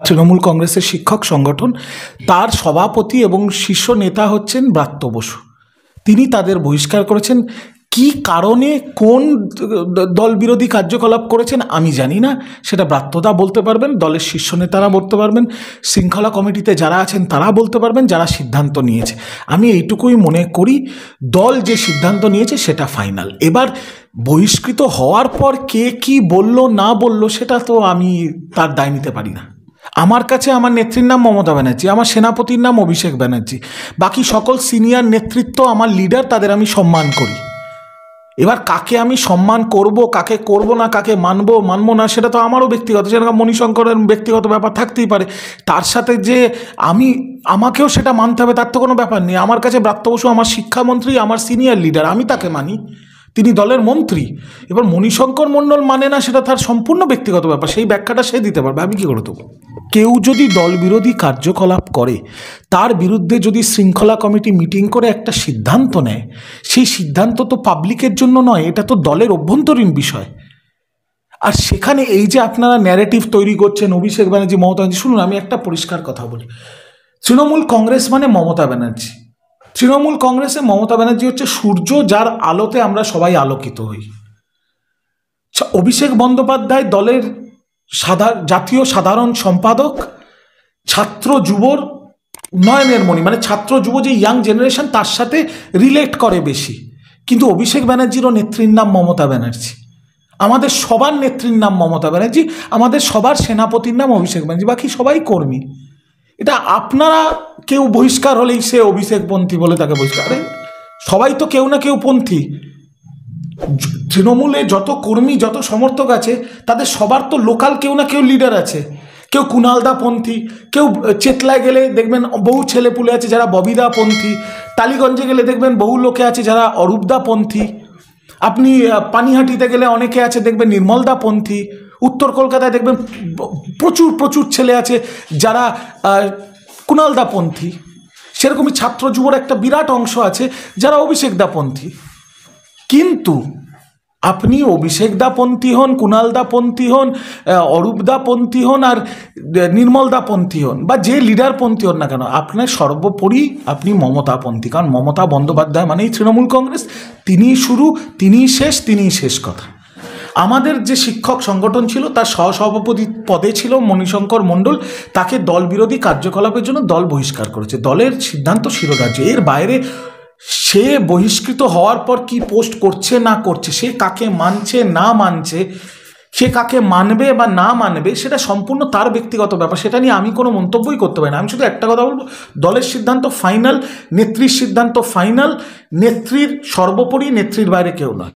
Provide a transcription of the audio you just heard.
তৃণমূল কংগ্রেসের শিক্ষক সংগঠন, তার সভাপতি এবং শীর্ষ নেতা হচ্ছেন ব্রাত্য বসু। তিনি তাদের বহিষ্কার করেছেন। কি কারণে, কোন দল বিরোধী কার্যকলাপ করেছেন আমি জানি না, সেটা ব্রাত্যদা বলতে পারবেন, দলের শীর্ষ নেতারা বলতে পারবেন, শৃঙ্খলা কমিটিতে যারা আছেন তারা বলতে পারবেন, যারা সিদ্ধান্ত নিয়েছে। আমি এইটুকুই মনে করি, দল যে সিদ্ধান্ত নিয়েছে সেটা ফাইনাল। এবার বহিষ্কৃত হওয়ার পর কে কি বলল না বলল সেটা তো আমি তার দায় নিতে পারি না। আমার কাছে আমার নেত্রীর নাম মমতা ব্যানার্জি, আমার সেনাপতির নাম অভিষেক ব্যানার্জি, বাকি সকল সিনিয়র নেতৃত্ব আমার লিডার, তাদের আমি সম্মান করি। এবার কাকে আমি সম্মান করব, কাকে করব না, কাকে মানবো না, সেটা তো আমারও ব্যক্তিগত, যেরকম মণিশঙ্করের ব্যক্তিগত ব্যাপার থাকতেই পারে। তার সাথে যে আমাকেও সেটা মানতে হবে তার তো কোনো ব্যাপার নেই। আমার কাছে ব্রাত্য বসু আমার শিক্ষামন্ত্রী, আমার সিনিয়র লিডার, আমি তাকে মানি, তিনি দলের মন্ত্রী। এবার মণিশঙ্কর মণ্ডল মানে না, সেটা তার সম্পূর্ণ ব্যক্তিগত ব্যাপার, সেই ব্যাখ্যাটা সে দিতে পারবে, আমি কী করে দেবো? কেউ যদি দল বিরোধী কার্যকলাপ করে, তার বিরুদ্ধে যদি শৃঙ্খলা কমিটি মিটিং করে একটা সিদ্ধান্ত নেয়, সেই সিদ্ধান্ত তো পাবলিকের জন্য নয়, এটা তো দলের অভ্যন্তরীণ বিষয়। আর সেখানে এই যে আপনারা ন্যারেটিভ তৈরি করছেন অভিষেক ব্যানার্জি, মমতা ব্যানার্জি, শুনুন আমি একটা পরিষ্কার কথা বলি, তৃণমূল কংগ্রেস মানে মমতা ব্যানার্জি। তৃণমূল কংগ্রেসে মমতা ব্যানার্জি হচ্ছে সূর্য, যার আলোতে আমরা সবাই আলোকিত হই। অভিষেক বন্দ্যোপাধ্যায় দলের জাতীয় সাধারণ সম্পাদক, ছাত্র যুবর উন্নয়নের মণি, মানে ছাত্র যুব যে ইয়াং জেনারেশন তার সাথে রিলেট করে বেশি। কিন্তু অভিষেক ব্যানার্জিরও নেত্রীর নাম মমতা ব্যানার্জি, আমাদের সবার নেত্রীর নাম মমতা ব্যানার্জি, আমাদের সবার সেনাপতির নাম অভিষেক ব্যানার্জি, বাকি সবাই কর্মী। এটা আপনারা কেউ বহিষ্কার হলেই সে অভিষেকপন্থী বলে তাকে বহিষ্কার, আরে সবাই তো কেউ না কেউ পন্থী। তৃণমূলে যত কর্মী, যত সমর্থক আছে, তাদের সবার তো লোকাল কেউ না কেউ লিডার আছে। কেউ কুণালদা পন্থী, কেউ চেতলায় গেলে দেখবেন বহু ছেলেপুলে আছে যারা ববিদা পন্থী, টালিগঞ্জে গেলে দেখবেন বহু লোকে আছে যারা অরূপদা পন্থী, আপনি পানিহাটিতে গেলে অনেকে আছে দেখবেন নির্মলদা পন্থী, উত্তর কলকাতায় দেখবেন প্রচুর প্রচুর ছেলে আছে যারা কুণালদা পন্থী। সেরকমই ছাত্র যুবর একটা বিরাট অংশ আছে যারা অভিষেকদা পন্থী। কিন্তু আপনি অভিষেকদা পন্থী হন, কুণালদা পন্থী হন, অরূপদা পন্থী হন, আর নির্মলদা পন্থী হন, বা যে লিডার পন্থী হন না কেন, আপনার সর্বোপরি আপনি মমতা পন্থী। কারণ মমতা বন্দ্যোপাধ্যায় মানেই তৃণমূল কংগ্রেস, তিনিই শুরু, তিনিই শেষ কথা। আমাদের যে শিক্ষক সংগঠন ছিল তার সহসভাপতি পদে ছিল মণিশঙ্কর মণ্ডল, তাকে দল বিরোধী কার্যকলাপের জন্য দল বহিষ্কার করেছে, দলের সিদ্ধান্ত শিরোধার্য। এর বাইরে সে বহিষ্কৃত হওয়ার পর কি পোস্ট করছে না করছে, সে কাকে মানছে না মানছে, সে কাকে মানবে বা না মানবে, সেটা সম্পূর্ণ তার ব্যক্তিগত ব্যাপার, সেটা নিয়ে আমি কোনো মন্তব্যই করতে পারি না। আমি শুধু একটা কথা বলবো, দলের সিদ্ধান্ত ফাইনাল, নেত্রীর সিদ্ধান্ত ফাইনাল, নেত্রীর সর্বোপরি, নেত্রীর বাইরে কেউ নয়।